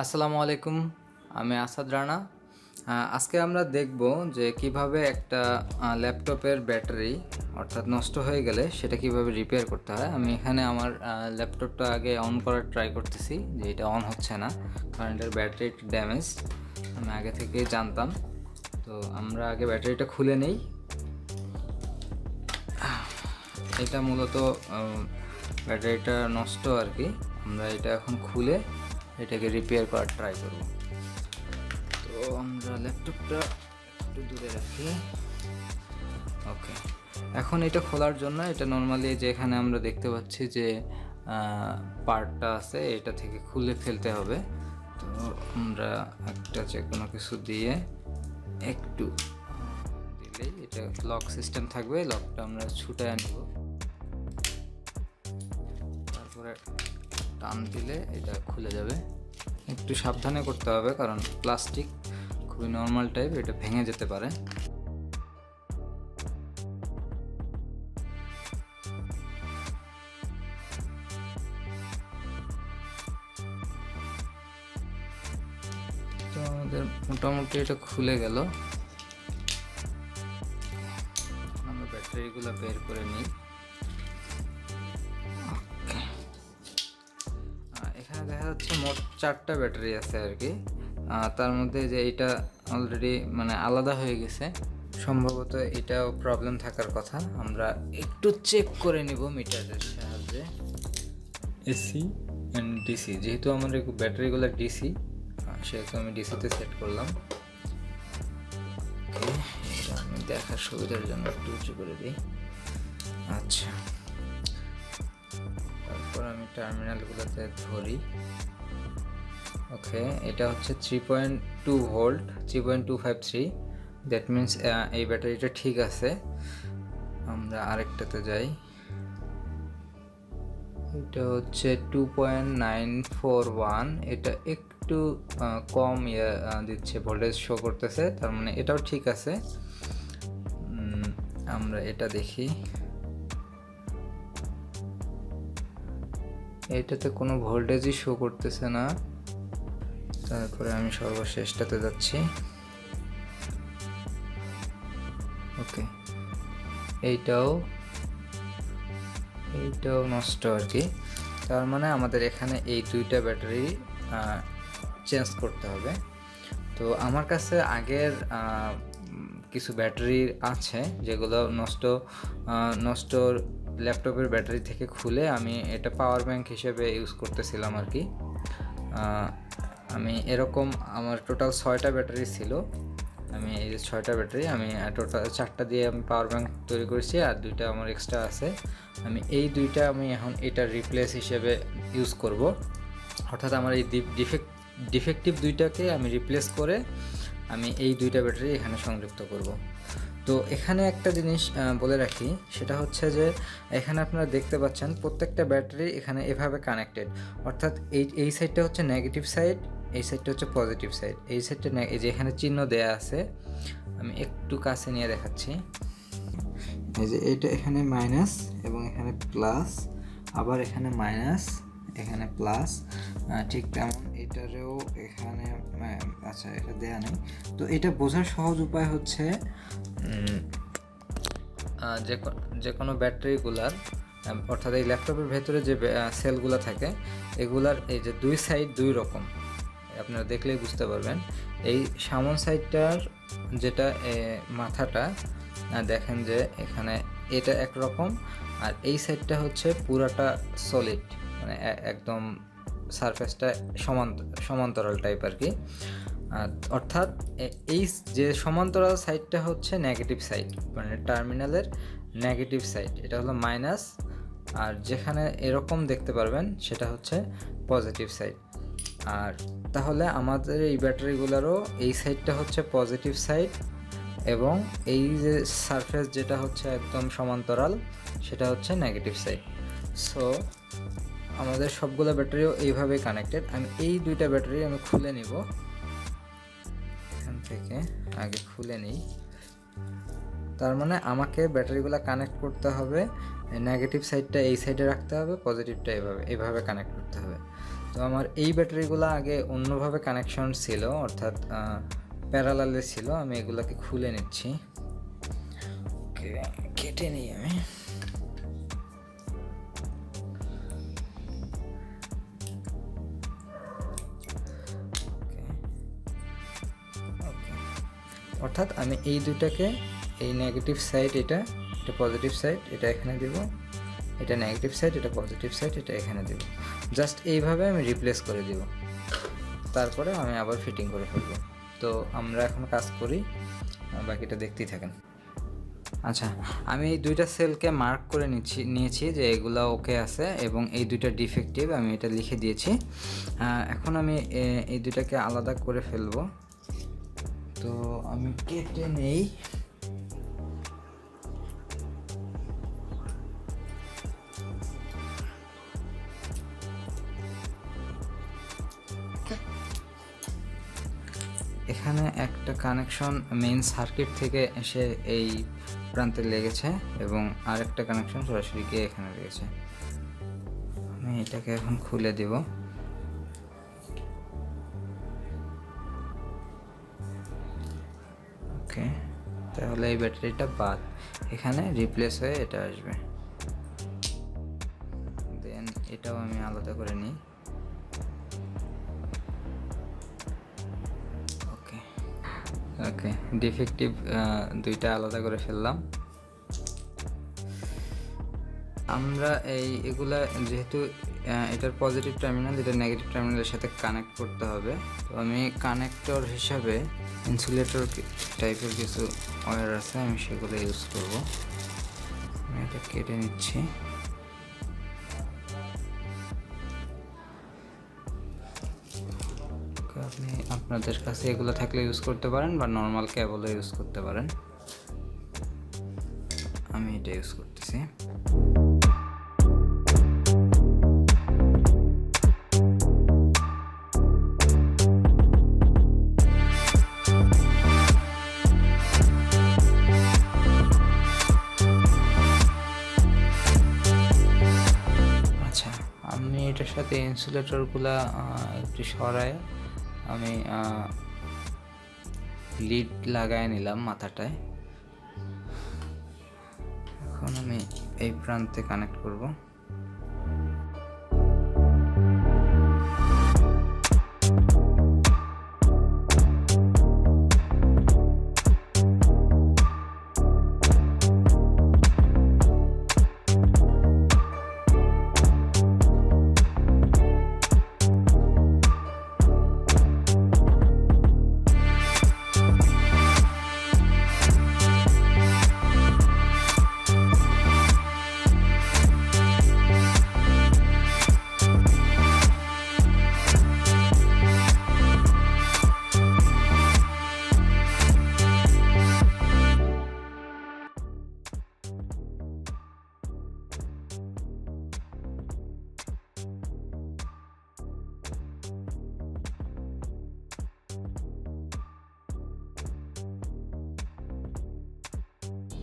আসসালামু আলাইকুম, আমি আসাদ রানা। আজকে আমরা দেখব যে কিভাবে একটা ল্যাপটপের ব্যাটারি অর্থাৎ নষ্ট হয়ে গেলে সেটা কিভাবে রিপেয়ার করতে হয়। আমি এখানে আমার ল্যাপটপটা আগে অন করার ট্রাই করতেছি, যে এটা অন হচ্ছে না কারণ এটার ব্যাটারি একটু ড্যামেজ। আমি আগে থেকেই জানতাম। তো আমরা আগে ব্যাটারিটা খুলে নেই। এটা মূলত ব্যাটারিটা নষ্ট আর কি। আমরা এটা এখন খুলে এটাকে রিপেয়ার করার ট্রাই করব। তো আমরা ল্যাপটপটা একটু দূরে রাখি। ওকে, এখন এটা খোলার জন্য এটা নর্মালি যেখানে আমরা দেখতে পাচ্ছি যে পার্টটা আছে এটা থেকে খুলে ফেলতে হবে। তো আমরা একটা যে কোনো কিছু দিয়ে একটু দিলেই এটা লক সিস্টেম থাকবে, লকটা আমরা ছুটায় নেব, তারপরে টান দিলে এটা খুলে যাবে। একটু সাবধানে করতে হবে কারণ প্লাস্টিক খুবই নর্মাল টাইপ, এটা ভেঙে যেতে পারে। তো আমাদের মোটামুটি এটা খুলে গেল। আমরা ব্যাটারিগুলো বের করে নিই। এখানে দেখা যাচ্ছে মোট 4টা ব্যাটারি আছে আর কি। তার মধ্যে যে এটা অলরেডি মানে আলাদা হয়ে গেছে, সম্ভবত এটাও প্রবলেম থাকার কথা। আমরা একটু চেক করে নিব মিটারের সাহায্যে। এসি অ্যান্ড ডিসি, যেহেতু আমার ব্যাটারিগুলো ডিসি, সেহেতু আমি ডিসিতে সেট করলাম। এটা আমি দেখার সুবিধার জন্য একটু উঁচু করে দিই। আচ্ছা, তারপর আমি টার্মিনালগুলোতে ধরি। ওকে, এটা হচ্ছে 3.2 ভোল্ট, 3.253। দ্যাট মিন্স এই ব্যাটারিটা ঠিক আছে। আমরা আরেকটাতে যাই। এটা হচ্ছে 2.941। এটা একটু কম দিচ্ছে, ভোল্টেজ শো করতেছে, তার মানে এটাও ঠিক আছে। আমরা এটা দেখি, এটাতে কোনো ভোল্টেজই শো করতেছে না। তারপরে আমি সর্বশেষটাতে যাচ্ছি। ওকে, এইটাও নষ্ট আর কি। তার মানে আমাদের এখানে এই 2টা ব্যাটারি চেঞ্জ করতে হবে। তো আমার কাছে আগের কিছু ব্যাটারি আছে যেগুলো নষ্ট ল্যাপটপের ব্যাটারি থেকে খুলে আমি এটা পাওয়ার ব্যাংক হিসেবে ইউজ করতেছিলাম আর কি। আমি এরকম আমার টোটাল 6টা ব্যাটারি ছিল। আমি এই যে 6টা ব্যাটারি আমি টোটাল 4টা দিয়ে আমি পাওয়ার ব্যাংক তৈরি করেছি, আর 2টা আমার এক্সট্রা আছে। আমি এই 2টা আমি এখন এটার রিপ্লেস হিসেবে ইউজ করব। অর্থাৎ আমার এই ডিফেক্টিভ 2টাকে আমি রিপ্লেস করে আমি এই 2টা ব্যাটারি এখানে সংযুক্ত করব। তো এখানে একটা জিনিস বলে রাখি, সেটা হচ্ছে যে এখানে আপনারা দেখতে পাচ্ছেন প্রত্যেকটা ব্যাটারি এখানে এভাবে কানেক্টেড। অর্থাৎ এই সাইডটা হচ্ছে নেগেটিভ সাইড, এই সাইডটা হচ্ছে পজিটিভ সাইড। এই সাইডটা এই যে এখানে চিহ্ন দেয়া আছে, আমি একটু কাছে নিয়ে দেখাচ্ছি। এই যে এটা এখানে মাইনাস এবং এখানে প্লাস, আবার এখানে মাইনাস, এখানে প্লাস, ঠিক তেমন এটারেও এখানে। আচ্ছা, এটা দেয়া নেই। তো এটা বোঝার সহজ উপায় হচ্ছে যে কোনো ব্যাটারিগুলার, অর্থাৎ এই ল্যাপটপের ভেতরে যে সেলগুলো থাকে এগুলার এই যে 2 সাইড 2 রকম, আপনারা দেখলেই বুঝতে পারবেন। এই সামন সাইডটার যেটা মাথাটা দেখেন যে এখানে এটা একরকম, আর এই সাইডটা হচ্ছে পুরাটা সলিড, মানে একদম সারফেসটা সমান্তরাল টাইপ আর কি। অর্থাৎ এই যে সমান্তরাল সাইডটা হচ্ছে নেগেটিভ সাইড, মানে টার্মিনালের নেগেটিভ সাইড, এটা হলো মাইনাস। আর যেখানে এরকম দেখতে পারবেন সেটা হচ্ছে পজিটিভ সাইড। আর তাহলে আমাদের এই ব্যাটারিগুলোরও এই সাইডটা হচ্ছে পজিটিভ সাইড, এবং এই যে সারফেস যেটা হচ্ছে একদম সমান্তরাল সেটা হচ্ছে নেগেটিভ সাইড। সো আমাদের সবগুলো ব্যাটারিও এইভাবেই কানেক্টেড। আমি এই 2টা ব্যাটারি আমি খুলে নিব, এখান থেকে আগে খুলে নিই। তার মানে আমাকে ব্যাটারিগুলো কানেক্ট করতে হবে, নেগেটিভ সাইডটা এই সাইডে রাখতে হবে, পজিটিভটা এইভাবে কানেক্ট করতে হবে। তো আমার এই ব্যাটারিগুলো আগে অন্যভাবে কানেকশন ছিল, অর্থাৎ প্যারালালে ছিল। আমি এগুলোকে খুলে নিচ্ছি, কেটে নিই আমি। অর্থাৎ আমি এই দুটাকে, এই নেগেটিভ সাইড এটা পজিটিভ সাইড, এটা এখানে দেব, এটা নেগেটিভ সাইড, এটা পজিটিভ সাইড, এটা এখানে দেব। জাস্ট এইভাবে আমি রিপ্লেস করে দেব, তারপরে আমি আবার ফিটিং করে ফেলব। তো আমরা এখন কাজ করি, বাকিটা দেখতেই থাকেন। আচ্ছা, আমি এই দুইটা সেলকে মার্ক করে নিয়েছি যে এগুলা ওকে আছে এবং এই দুইটা ডিফেক্টিভ, আমি এটা লিখে দিয়েছি। এখন আমি এই দুইটাকে আলাদা করে ফেলবো। তো আমি কেটে নেই। এখানে একটা কানেকশন মেইন সার্কিট থেকে এসে এই প্রান্তে লেগেছে এবং আরেকটা কানেকশন সরাসরি গিয়ে এখানে লেগেছে। আমি এটাকে এখন খুলে দেব। ওকে, তাহলে এই ব্যাটারিটা বাদ, এখানে রিপ্লেস হয়ে এটা আসবে। দেন এটাও আমি আলাদা করে নিই। ওকে, ডিফেক্টিভ দুইটা আলাদা করে ফেললাম। আমরা এগুলা যেহেতু এটার পজিটিভ টার্মিনাল, এটা নেগেটিভ টার্মিনালের সাথে কানেক্ট করতে হবে, তো আমি কানেক্টর হিসাবে ইনসুলেটর টাইপের কিছু ওয়্যার আছে, আমি সেগুলো ইউজ করব। আমি এটা কেটে নিচ্ছি। আপনি আপনাদের কাছে এগুলো থাকলে ইউজ করতে পারেন বা নর্মাল কেবলও ইউজ করতে পারেন। আমি এটা ইউজ করতেছি। আচ্ছা, আমি এটার সাথে ইনসুলেটরগুলা একটু সরাই আমি লিড লাগায় নিলাম মাথাটায়। এখন আমি এই প্রান্তে কানেক্ট করব।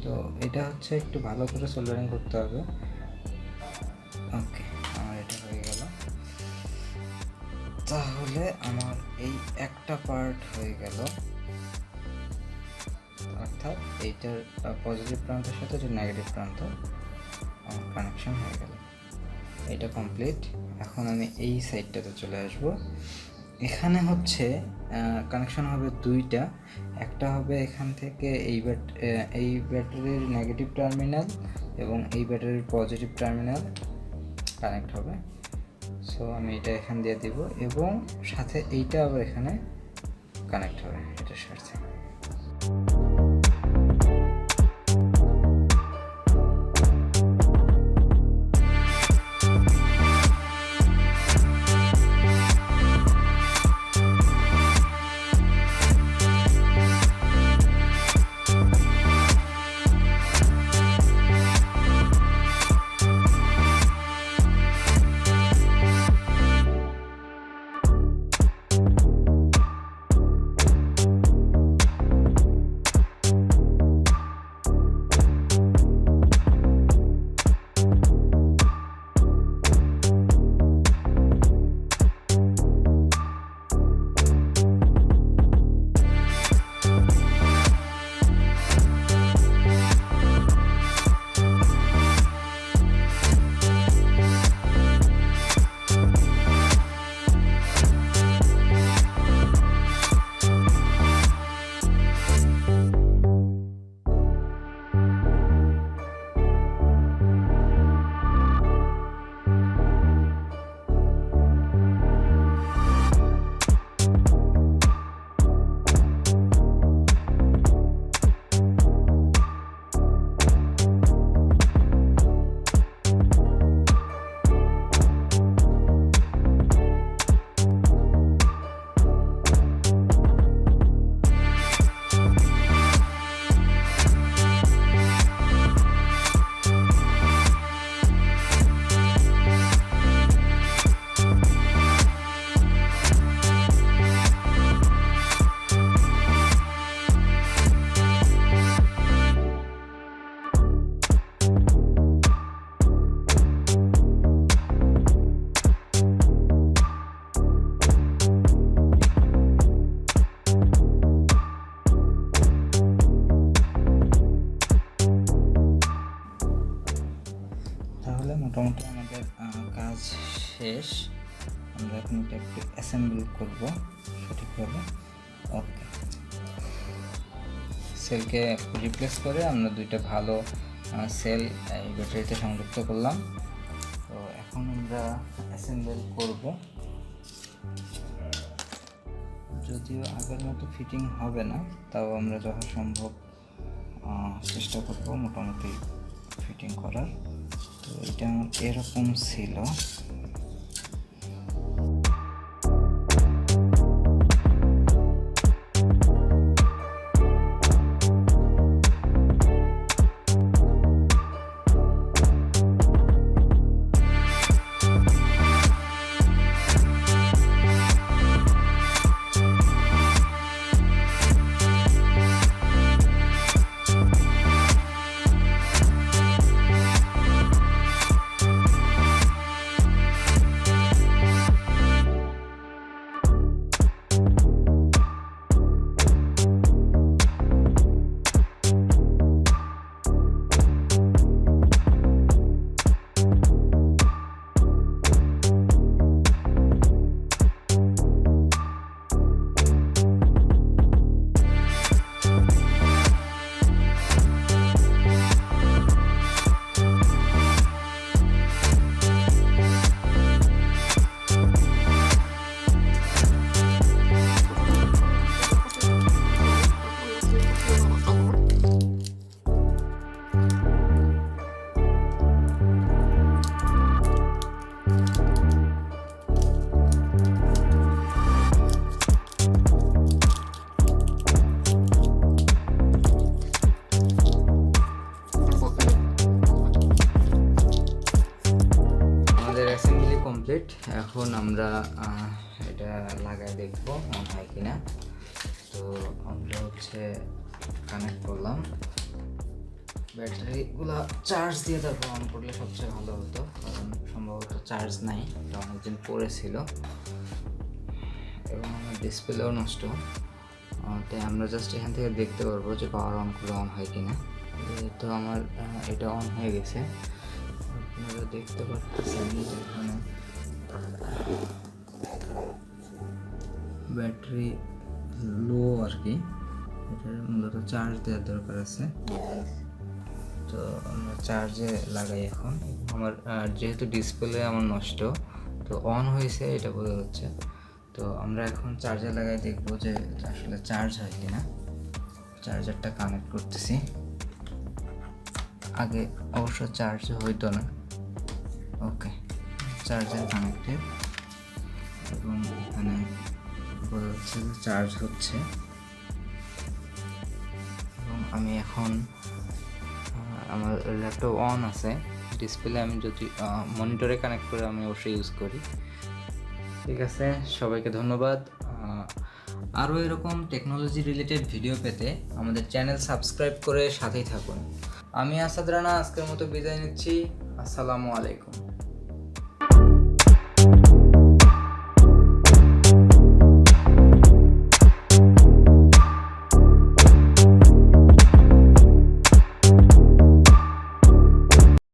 তো এটা হচ্ছে একটু ভালো করে সোল্ডারিং করতে হবে। ওকে, আমার এটা হয়ে গেল। তাহলে আমার এই একটা পার্ট হয়ে গেল, অর্থাৎ এইটার পজিটিভ প্রান্তের সাথে যে নেগেটিভ প্রান্ত কানেকশন হয়ে গেল। এটা কমপ্লিট। এখন আমি এই সাইডটাতে চলে আসব। এখানে হচ্ছে কানেকশন হবে দুইটা, একটা হবে এখান থেকে এই ব্যাটারির নেগেটিভ টার্মিনাল এবং এই ব্যাটারির পজিটিভ টার্মিনাল কানেক্ট হবে। সো আমি এটা এখান দিয়ে দিব এবং সাথে এইটা আবার এখানে কানেক্ট হবে এটার সাথে। শেষ। আমরা এখন এটা একটু অ্যাসেম্বল করব সঠিকভাবে। ওকে, সেলকে রিপ্লেস করে আমরা দুইটা ভালো সেল এই ব্যাটারিতে সংযুক্ত করলাম। তো এখন আমরা অ্যাসেম্বল করব। যদিও আগের মতো ফিটিং হবে না, তাও আমরা যথাসম্ভব চেষ্টা করব মোটামুটি ফিটিং করার। তো এটা এরকম ছিল। Assembly complete. এখন আমরা এটা লাগায় দেখব অন হয় কিনা। তো আমরা কানেক্ট করলাম। ব্যাটারিগুলো চার্জ দিয়ে তারপর অন করলে সবচেয়ে ভালো হতো, কারণ সম্ভবত চার্জ নাই, এটা অনেকদিন পরে ছিল এবং আমার ডিসপ্লেও নষ্ট। তাই আমরা জাস্ট এখান থেকে দেখতে পারবো যে পাওয়ার অন করলে অন হয় কিনা। তো আমার এটা অন হয়ে গেছে, আপনারা দেখতে পাচ্ছেন যে এখানে ব্যাটারি লো আর কি, এটা মূলত চার্জ দেওয়ার দরকার আছে। তো আমরা চার্জে লাগাই এখন। আমার যেহেতু ডিসপ্লে আমার নষ্ট, তো অন হয়েছে এটা বোঝা যাচ্ছে। তো আমরা এখন চার্জে লাগাই দেখবো যে আসলে চার্জ হয় কিনা। চার্জারটা কানেক্ট করতেছি। আগে অবশ্য চার্জ হইতো না। ওকে, চার্জার কানেক্টেড এবং এখানে বোঝা যাচ্ছে যে চার্জ হচ্ছে। এবং আমি এখন আমার ল্যাপটপ অন আছে, ডিসপ্লে আমি যদি মনিটরে কানেক্ট করে আমি অবশ্যই ইউজ করি। ঠিক আছে, সবাইকে ধন্যবাদ। আরও এরকম টেকনোলজি রিলেটেড ভিডিও পেতে আমাদের চ্যানেল সাবস্ক্রাইব করে সাথেই থাকুন। আমি আসাদ রানা আজকের মতো বিদায় নিচ্ছি। আসসালামু আলাইকুম।